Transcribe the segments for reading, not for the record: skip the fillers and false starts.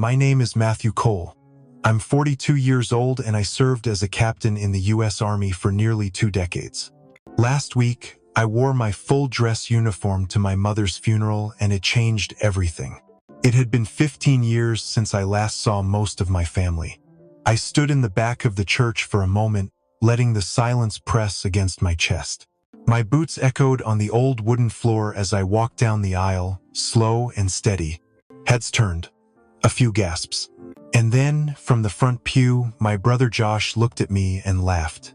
My name is Matthew Cole. I'm 42 years old and I served as a captain in the U.S. Army for nearly 2 decades. Last week, I wore my full dress uniform to my mother's funeral and it changed everything. It had been 15 years since I last saw most of my family. I stood in the back of the church for a moment, letting the silence press against my chest. My boots echoed on the old wooden floor as I walked down the aisle, slow and steady. Heads turned. A few gasps. And then, from the front pew, my brother Josh looked at me and laughed.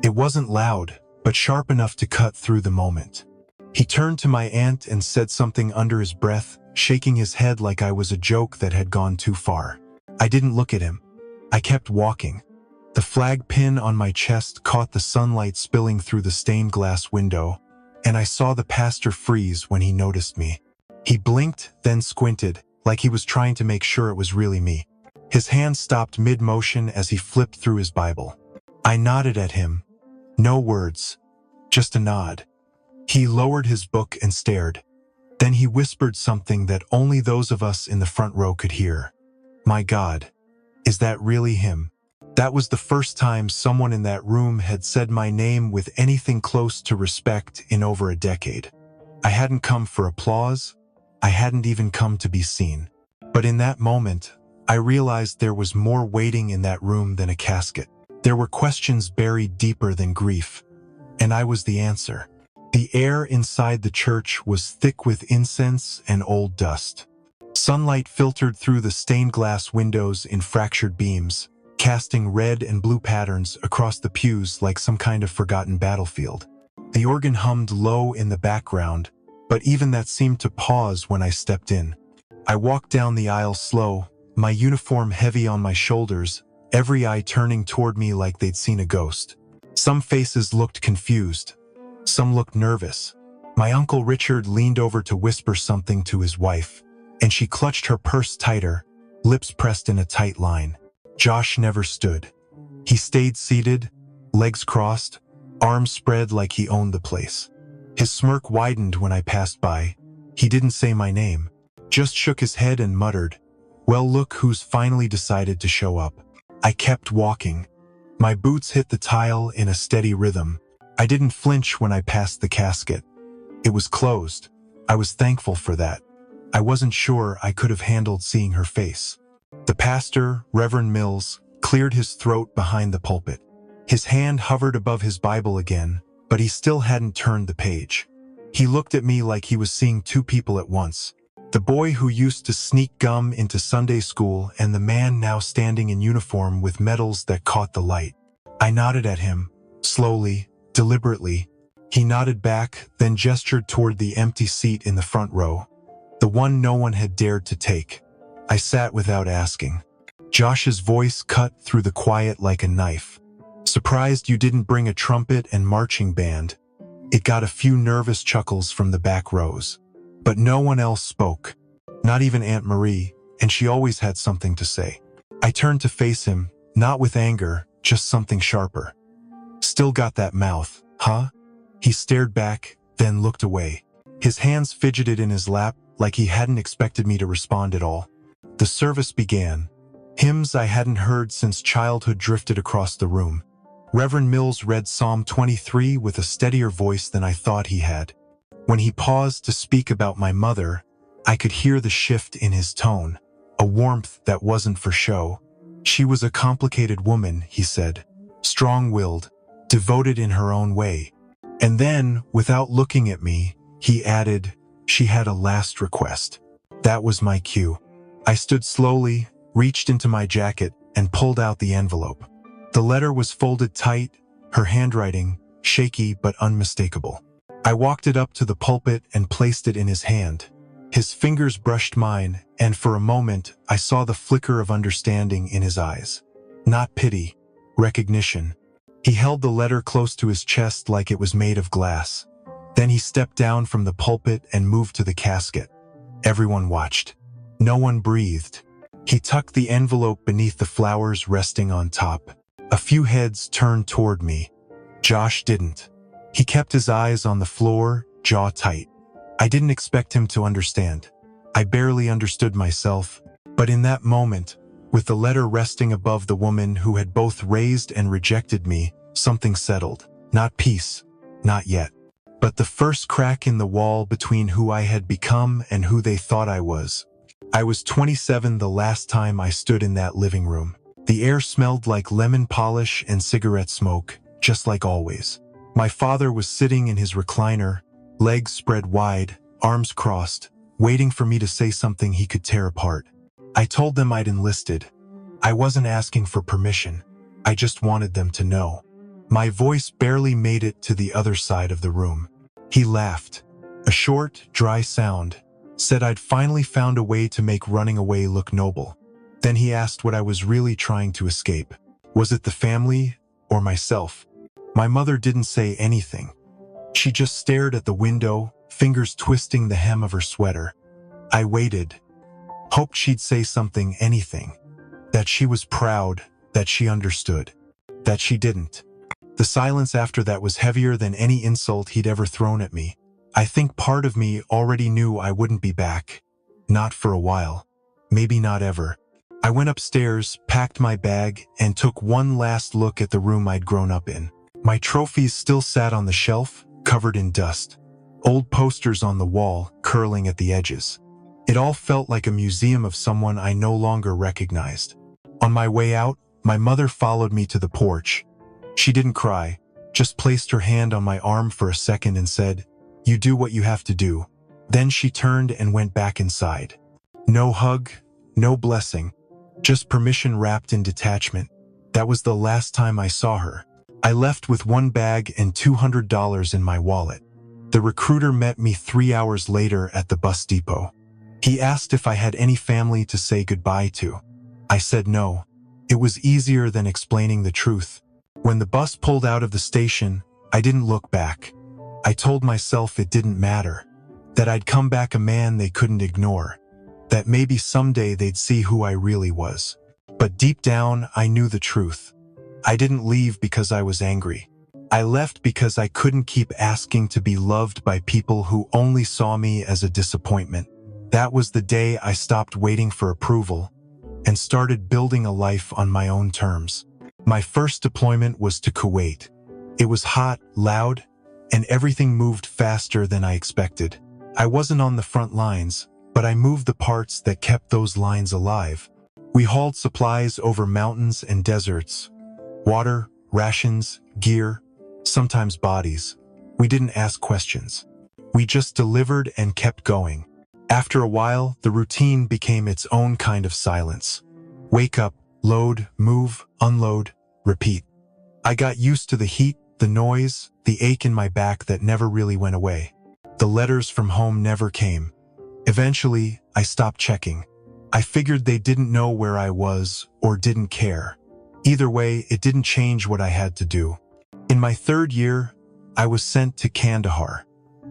It wasn't loud, but sharp enough to cut through the moment. He turned to my aunt and said something under his breath, shaking his head like I was a joke that had gone too far. I didn't look at him. I kept walking. The flag pin on my chest caught the sunlight spilling through the stained glass window, and I saw the pastor freeze when he noticed me. He blinked, then squinted, like he was trying to make sure it was really me. His hand stopped mid-motion as he flipped through his Bible. I nodded at him. No words, just a nod. He lowered his book and stared. Then he whispered something that only those of us in the front row could hear. My God, is that really him? That was the first time someone in that room had said my name with anything close to respect in over a decade. I hadn't come for applause. I hadn't even come to be seen. But in that moment, I realized there was more waiting in that room than a casket. There were questions buried deeper than grief, and I was the answer. The air inside the church was thick with incense and old dust. Sunlight filtered through the stained glass windows in fractured beams, casting red and blue patterns across the pews like some kind of forgotten battlefield. The organ hummed low in the background, but even that seemed to pause when I stepped in. I walked down the aisle slow, my uniform heavy on my shoulders, every eye turning toward me like they'd seen a ghost. Some faces looked confused. Some looked nervous. My Uncle Richard leaned over to whisper something to his wife, and she clutched her purse tighter, lips pressed in a tight line. Josh never stood. He stayed seated, legs crossed, arms spread like he owned the place. His smirk widened when I passed by. He didn't say my name, just shook his head and muttered, "Well, look who's finally decided to show up." I kept walking. My boots hit the tile in a steady rhythm. I didn't flinch when I passed the casket. It was closed. I was thankful for that. I wasn't sure I could have handled seeing her face. The pastor, Reverend Mills, cleared his throat behind the pulpit. His hand hovered above his Bible again, but he still hadn't turned the page. He looked at me like he was seeing 2 people at once. The boy who used to sneak gum into Sunday school and the man now standing in uniform with medals that caught the light. I nodded at him, slowly, deliberately. He nodded back, then gestured toward the empty seat in the front row, the one no one had dared to take. I sat without asking. Josh's voice cut through the quiet like a knife. "Surprised you didn't bring a trumpet and marching band." It got a few nervous chuckles from the back rows. But no one else spoke, not even Aunt Marie, and she always had something to say. I turned to face him, not with anger, just something sharper. "Still got that mouth, huh?" He stared back, then looked away. His hands fidgeted in his lap like he hadn't expected me to respond at all. The service began. Hymns I hadn't heard since childhood drifted across the room. Reverend Mills read Psalm 23 with a steadier voice than I thought he had. When he paused to speak about my mother, I could hear the shift in his tone, a warmth that wasn't for show. She was a complicated woman, he said, strong-willed, devoted in her own way. And then, without looking at me, he added, she had a last request. That was my cue. I stood slowly, reached into my jacket, and pulled out the envelope. The letter was folded tight, her handwriting, shaky but unmistakable. I walked it up to the pulpit and placed it in his hand. His fingers brushed mine, and for a moment, I saw the flicker of understanding in his eyes. Not pity, recognition. He held the letter close to his chest like it was made of glass. Then he stepped down from the pulpit and moved to the casket. Everyone watched. No one breathed. He tucked the envelope beneath the flowers resting on top. A few heads turned toward me. Josh didn't. He kept his eyes on the floor, jaw tight. I didn't expect him to understand. I barely understood myself. But in that moment, with the letter resting above the woman who had both raised and rejected me, something settled. Not peace, not yet, but the first crack in the wall between who I had become and who they thought I was. I was 27 the last time I stood in that living room. The air smelled like lemon polish and cigarette smoke, just like always. My father was sitting in his recliner, legs spread wide, arms crossed, waiting for me to say something he could tear apart. I told them I'd enlisted. I wasn't asking for permission. I just wanted them to know. My voice barely made it to the other side of the room. He laughed. A short, dry sound. Said I'd finally found a way to make running away look noble. Then he asked what I was really trying to escape. Was it the family or myself? My mother didn't say anything. She just stared at the window, fingers twisting the hem of her sweater. I waited. Hoped she'd say something, anything. That she was proud, that she understood. That she didn't. The silence after that was heavier than any insult he'd ever thrown at me. I think part of me already knew I wouldn't be back. Not for a while. Maybe not ever. I went upstairs, packed my bag, and took one last look at the room I'd grown up in. My trophies still sat on the shelf, covered in dust. Old posters on the wall, curling at the edges. It all felt like a museum of someone I no longer recognized. On my way out, my mother followed me to the porch. She didn't cry, just placed her hand on my arm for a second and said, "You do what you have to do." Then she turned and went back inside. No hug, no blessing, just permission wrapped in detachment. That was the last time I saw her. I left with one bag and $200 in my wallet. The recruiter met me 3 hours later at the bus depot. He asked if I had any family to say goodbye to. I said no. It was easier than explaining the truth. When the bus pulled out of the station, I didn't look back. I told myself it didn't matter. That I'd come back a man they couldn't ignore. That maybe someday they'd see who I really was. But deep down, I knew the truth. I didn't leave because I was angry. I left because I couldn't keep asking to be loved by people who only saw me as a disappointment. That was the day I stopped waiting for approval and started building a life on my own terms. My first deployment was to Kuwait. It was hot, loud, and everything moved faster than I expected. I wasn't on the front lines, but I moved the parts that kept those lines alive. We hauled supplies over mountains and deserts. Water, rations, gear, sometimes bodies. We didn't ask questions. We just delivered and kept going. After a while, the routine became its own kind of silence. Wake up, load, move, unload, repeat. I got used to the heat, the noise, the ache in my back that never really went away. The letters from home never came. Eventually, I stopped checking. I figured they didn't know where I was or didn't care. Either way, it didn't change what I had to do. In my 3rd year, I was sent to Kandahar.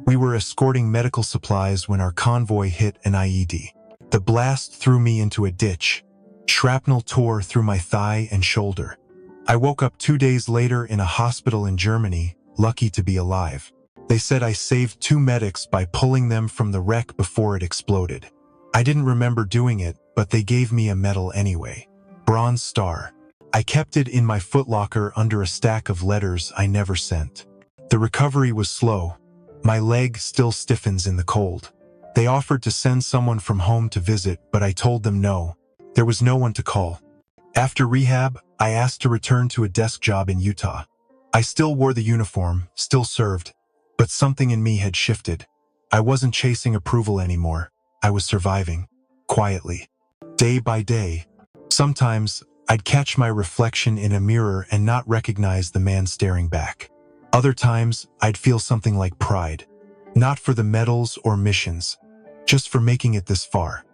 We were escorting medical supplies when our convoy hit an IED. The blast threw me into a ditch. Shrapnel tore through my thigh and shoulder. I woke up 2 days later in a hospital in Germany, lucky to be alive. They said I saved 2 medics by pulling them from the wreck before it exploded. I didn't remember doing it, but they gave me a medal anyway. Bronze Star. I kept it in my footlocker under a stack of letters I never sent. The recovery was slow. My leg still stiffens in the cold. They offered to send someone from home to visit, but I told them no. There was no one to call. After rehab, I asked to return to a desk job in Utah. I still wore the uniform, still served, but something in me had shifted. I wasn't chasing approval anymore. I was surviving, quietly, day by day. Sometimes, I'd catch my reflection in a mirror and not recognize the man staring back. Other times, I'd feel something like pride. Not for the medals or missions, just for making it this far.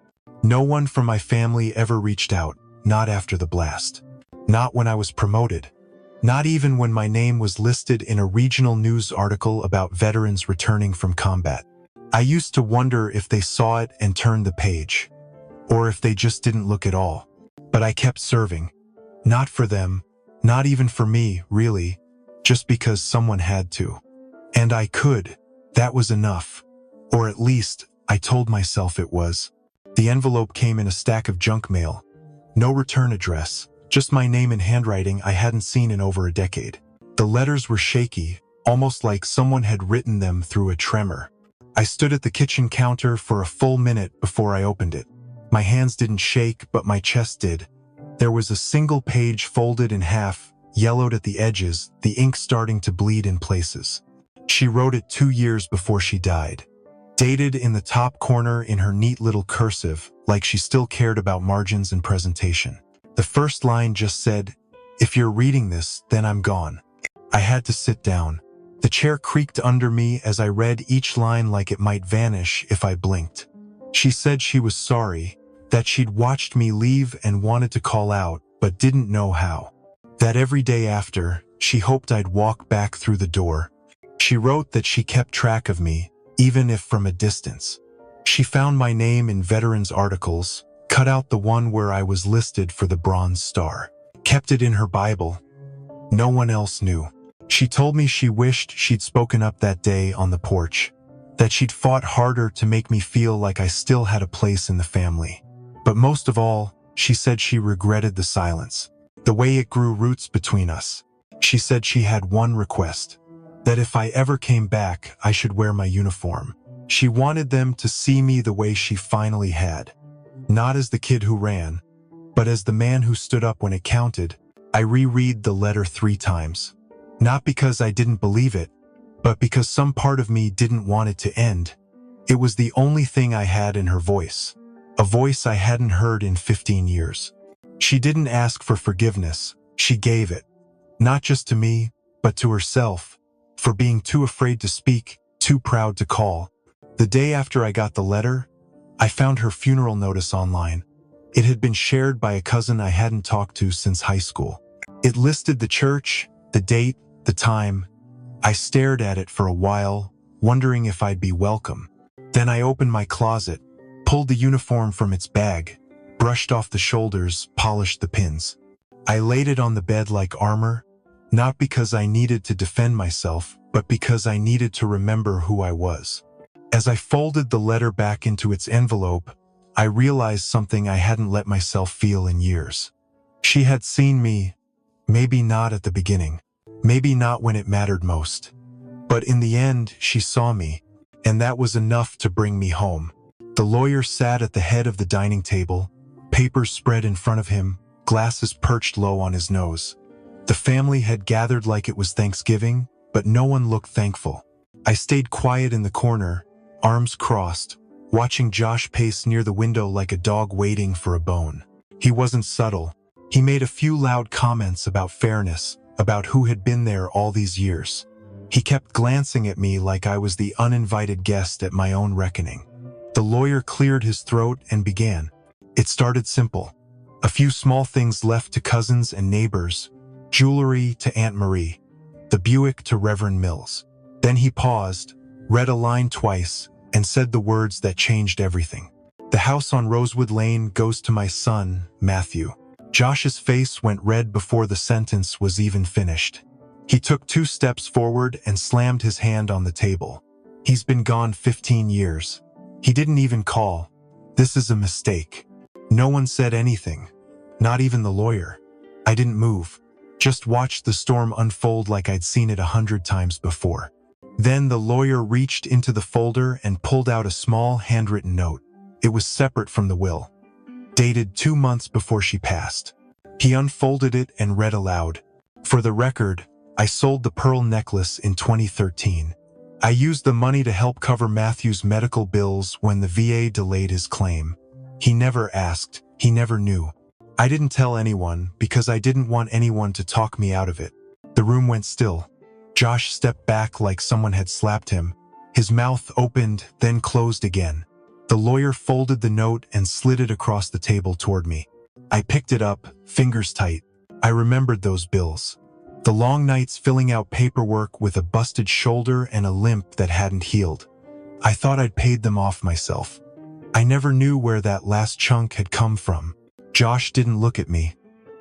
No one from my family ever reached out, not after the blast. Not when I was promoted. Not even when my name was listed in a regional news article about veterans returning from combat. I used to wonder if they saw it and turned the page, or if they just didn't look at all. But I kept serving. Not for them, not even for me, really, just because someone had to. And I could. That was enough. Or at least, I told myself it was. The envelope came in a stack of junk mail. No return address, just my name in handwriting I hadn't seen in over a decade. The letters were shaky, almost like someone had written them through a tremor. I stood at the kitchen counter for a full minute before I opened it. My hands didn't shake, but my chest did. There was a single page folded in half, yellowed at the edges, the ink starting to bleed in places. She wrote it 2 years before she died. Dated in the top corner in her neat little cursive, like she still cared about margins and presentation. The first line just said, "If you're reading this, then I'm gone." I had to sit down. The chair creaked under me as I read each line like it might vanish if I blinked. She said she was sorry, that she'd watched me leave and wanted to call out, but didn't know how. That every day after, she hoped I'd walk back through the door. She wrote that she kept track of me, even if from a distance. She found my name in veterans' articles, cut out the one where I was listed for the Bronze Star, kept it in her Bible. No one else knew. She told me she wished she'd spoken up that day on the porch, that she'd fought harder to make me feel like I still had a place in the family. But most of all, she said she regretted the silence, the way it grew roots between us. She said she had one request, that if I ever came back, I should wear my uniform. She wanted them to see me the way she finally had. Not as the kid who ran, but as the man who stood up when it counted. I reread the letter 3 times. Not because I didn't believe it, but because some part of me didn't want it to end. It was the only thing I had in her voice, a voice I hadn't heard in 15 years. She didn't ask for forgiveness, she gave it. Not just to me, but to herself, for being too afraid to speak, too proud to call. The day after I got the letter, I found her funeral notice online. It had been shared by a cousin I hadn't talked to since high school. It listed the church, the date, the time. I stared at it for a while, wondering if I'd be welcome. Then I opened my closet, pulled the uniform from its bag, brushed off the shoulders, polished the pins. I laid it on the bed like armor, not because I needed to defend myself, but because I needed to remember who I was. As I folded the letter back into its envelope, I realized something I hadn't let myself feel in years. She had seen me, maybe not at the beginning, maybe not when it mattered most. But in the end, she saw me, and that was enough to bring me home. The lawyer sat at the head of the dining table, papers spread in front of him, glasses perched low on his nose. The family had gathered like it was Thanksgiving, but no one looked thankful. I stayed quiet in the corner, arms crossed, watching Josh pace near the window like a dog waiting for a bone. He wasn't subtle. He made a few loud comments about fairness, about who had been there all these years. He kept glancing at me like I was the uninvited guest at my own reckoning. The lawyer cleared his throat and began. It started simple. A few small things left to cousins and neighbors, jewelry to Aunt Marie, the Buick to Reverend Mills. Then he paused, read a line twice, and said the words that changed everything. The house on Rosewood Lane goes to my son, Matthew. Josh's face went red before the sentence was even finished. He took 2 steps forward and slammed his hand on the table. He's been gone 15 years. He didn't even call. This is a mistake. No one said anything, not even the lawyer. I didn't move, just watched the storm unfold like I'd seen it 100 times before. Then the lawyer reached into the folder and pulled out a small handwritten note. It was separate from the will, dated 2 months before she passed. He unfolded it and read aloud. For the record, I sold the pearl necklace in 2013. I used the money to help cover Matthew's medical bills when the VA delayed his claim. He never asked, he never knew. I didn't tell anyone because I didn't want anyone to talk me out of it. The room went still. Josh stepped back like someone had slapped him. His mouth opened, then closed again. The lawyer folded the note and slid it across the table toward me. I picked it up, fingers tight. I remembered those bills. The long nights filling out paperwork with a busted shoulder and a limp that hadn't healed. I thought I'd paid them off myself. I never knew where that last chunk had come from. Josh didn't look at me.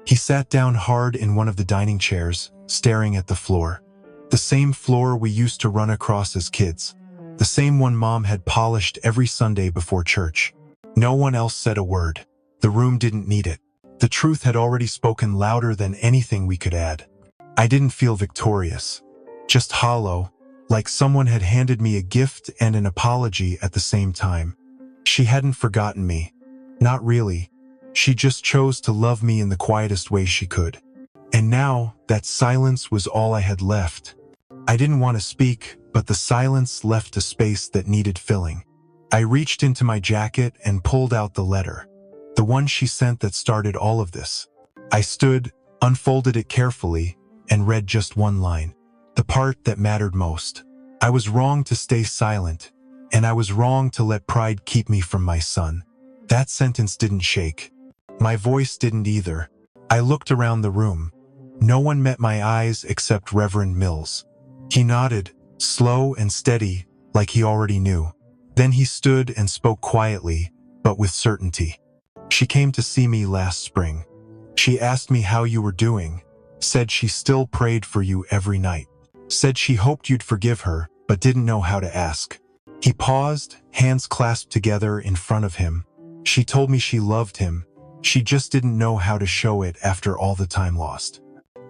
He sat down hard in one of the dining chairs, staring at the floor. The same floor we used to run across as kids. The same one Mom had polished every Sunday before church. No one else said a word. The room didn't need it. The truth had already spoken louder than anything we could add. I didn't feel victorious, just hollow, like someone had handed me a gift and an apology at the same time. She hadn't forgotten me. Not really. She just chose to love me in the quietest way she could. And now, that silence was all I had left. I didn't want to speak, but the silence left a space that needed filling. I reached into my jacket and pulled out the letter, the one she sent that started all of this. I stood, unfolded it carefully, and read just one line, the part that mattered most. I was wrong to stay silent, and I was wrong to let pride keep me from my son. That sentence didn't shake. My voice didn't either. I looked around the room. No one met my eyes except Reverend Mills. He nodded, slow and steady, like he already knew. Then he stood and spoke quietly, but with certainty. She came to see me last spring. She asked me how you were doing, said she still prayed for you every night, said she hoped you'd forgive her, but didn't know how to ask. He paused, hands clasped together in front of him. She told me she loved him. She just didn't know how to show it after all the time lost.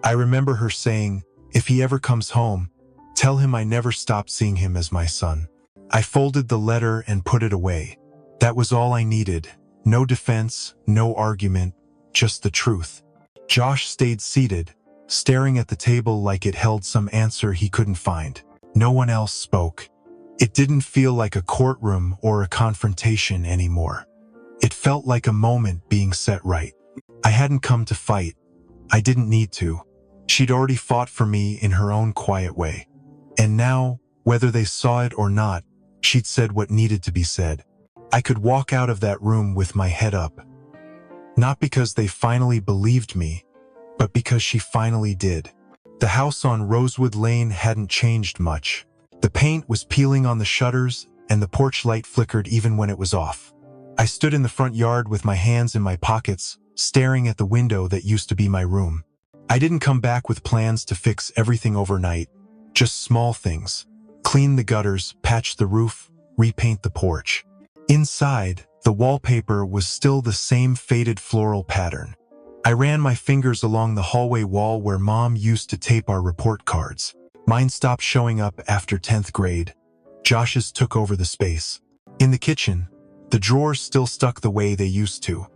I remember her saying, if he ever comes home, tell him I never stopped seeing him as my son. I folded the letter and put it away. That was all I needed. No defense, no argument, just the truth. Josh stayed seated, staring at the table like it held some answer he couldn't find. No one else spoke. It didn't feel like a courtroom or a confrontation anymore. It felt like a moment being set right. I hadn't come to fight. I didn't need to. She'd already fought for me in her own quiet way. And now, whether they saw it or not, she'd said what needed to be said. I could walk out of that room with my head up. Not because they finally believed me, but because she finally did. The house on Rosewood Lane hadn't changed much. The paint was peeling on the shutters, and the porch light flickered even when it was off. I stood in the front yard with my hands in my pockets, staring at the window that used to be my room. I didn't come back with plans to fix everything overnight, just small things. Clean the gutters, patch the roof, repaint the porch. Inside, the wallpaper was still the same faded floral pattern. I ran my fingers along the hallway wall where Mom used to tape our report cards. Mine stopped showing up after 10th grade. Josh's took over the space. In the kitchen, the drawers still stuck the way they used to.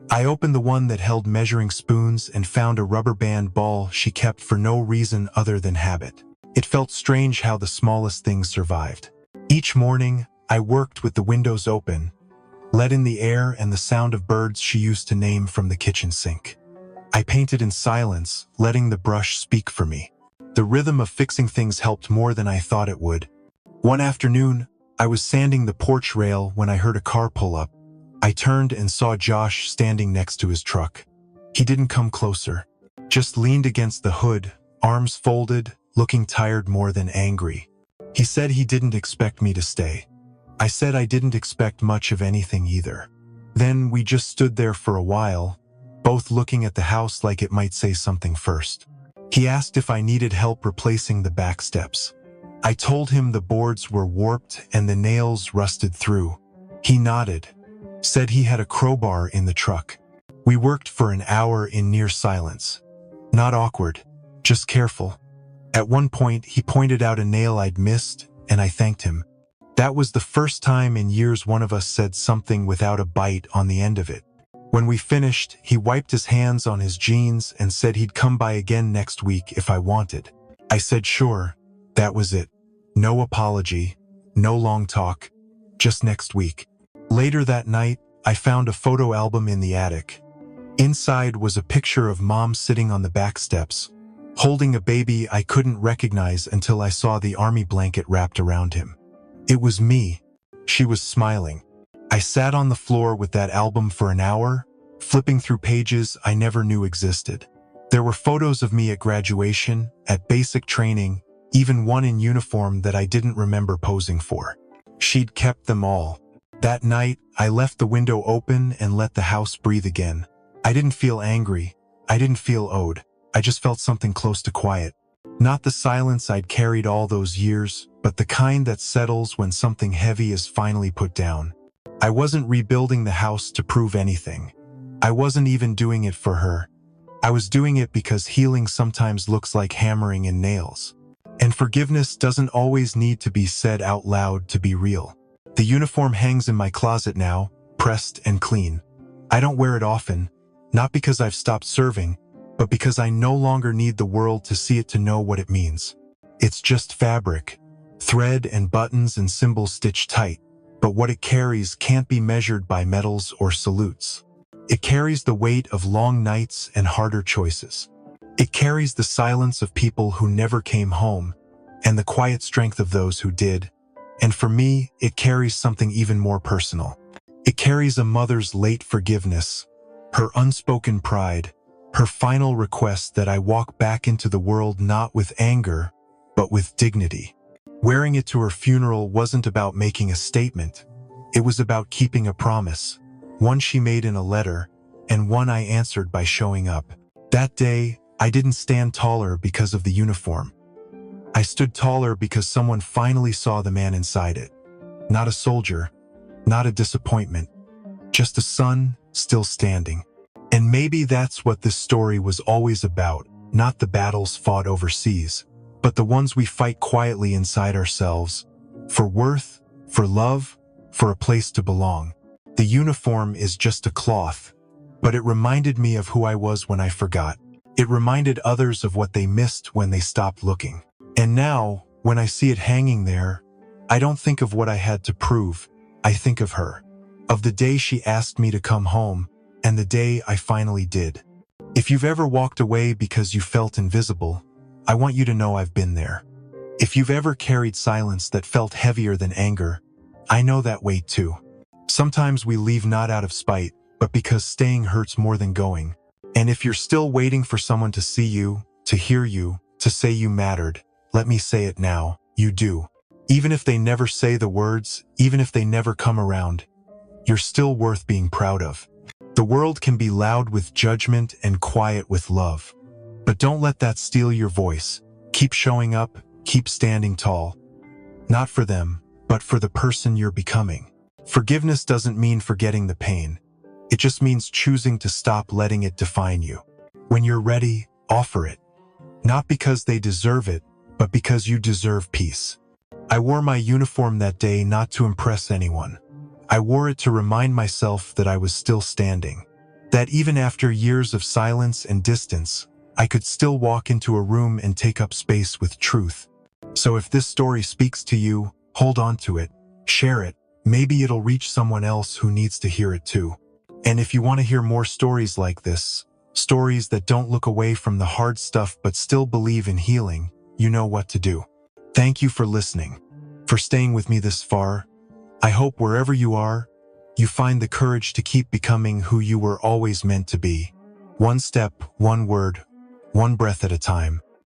I opened the one that held measuring spoons and found a rubber band ball she kept for no reason other than habit. It felt strange how the smallest things survived. Each morning, I worked with the windows open, let in the air and the sound of birds she used to name from the kitchen sink. I painted in silence, letting the brush speak for me. The rhythm of fixing things helped more than I thought it would. One afternoon, I was sanding the porch rail when I heard a car pull up. I turned and saw Josh standing next to his truck. He didn't come closer, just leaned against the hood, arms folded, looking tired more than angry. He said he didn't expect me to stay. I said I didn't expect much of anything either. Then we just stood there for a while, both looking at the house like it might say something first. He asked if I needed help replacing the back steps. I told him the boards were warped and the nails rusted through. He nodded, said he had a crowbar in the truck. We worked for an hour in near silence. Not awkward, just careful. At one point, he pointed out a nail I'd missed, and I thanked him. That was the first time in years one of us said something without a bite on the end of it. When we finished, he wiped his hands on his jeans and said he'd come by again next week if I wanted. I said sure. That was it. No apology, no long talk, just next week. Later that night, I found a photo album in the attic. Inside was a picture of Mom sitting on the back steps, holding a baby I couldn't recognize until I saw the army blanket wrapped around him. It was me. She was smiling. I sat on the floor with that album for an hour, flipping through pages I never knew existed. There were photos of me at graduation, at basic training, even one in uniform that I didn't remember posing for. She'd kept them all. That night, I left the window open and let the house breathe again. I didn't feel angry. I didn't feel owed. I just felt something close to quiet. Not the silence I'd carried all those years, but the kind that settles when something heavy is finally put down. I wasn't rebuilding the house to prove anything. I wasn't even doing it for her. I was doing it because healing sometimes looks like hammering in nails. And forgiveness doesn't always need to be said out loud to be real. The uniform hangs in my closet now, pressed and clean. I don't wear it often, not because I've stopped serving, but because I no longer need the world to see it to know what it means. It's just fabric, thread and buttons and symbols stitched tight, but what it carries can't be measured by medals or salutes. It carries the weight of long nights and harder choices. It carries the silence of people who never came home, and the quiet strength of those who did. And for me, it carries something even more personal. It carries a mother's late forgiveness, her unspoken pride, her final request that I walk back into the world not with anger, but with dignity. Wearing it to her funeral wasn't about making a statement. It was about keeping a promise, one she made in a letter, and one I answered by showing up. That day, I didn't stand taller because of the uniform. I stood taller because someone finally saw the man inside it. Not a soldier, not a disappointment, just a son still standing. And maybe that's what this story was always about, not the battles fought overseas, but the ones we fight quietly inside ourselves, for worth, for love, for a place to belong. The uniform is just a cloth, but it reminded me of who I was when I forgot. It reminded others of what they missed when they stopped looking. And now, when I see it hanging there, I don't think of what I had to prove. I think of her, of the day she asked me to come home, and the day I finally did. If you've ever walked away because you felt invisible, I want you to know I've been there. If you've ever carried silence that felt heavier than anger, I know that weight too. Sometimes we leave not out of spite, but because staying hurts more than going. And if you're still waiting for someone to see you, to hear you, to say you mattered, let me say it now, you do. Even if they never say the words, even if they never come around, you're still worth being proud of. The world can be loud with judgment and quiet with love. But don't let that steal your voice. Keep showing up, keep standing tall. Not for them, but for the person you're becoming. Forgiveness doesn't mean forgetting the pain. It just means choosing to stop letting it define you. When you're ready, offer it. Not because they deserve it, but because you deserve peace. I wore my uniform that day not to impress anyone. I wore it to remind myself that I was still standing. That even after years of silence and distance, I could still walk into a room and take up space with truth. So if this story speaks to you, hold on to it, share it. Maybe it'll reach someone else who needs to hear it too. And if you want to hear more stories like this, stories that don't look away from the hard stuff but still believe in healing, you know what to do. Thank you for listening, for staying with me this far. I hope wherever you are, you find the courage to keep becoming who you were always meant to be. One step, one word, one breath at a time.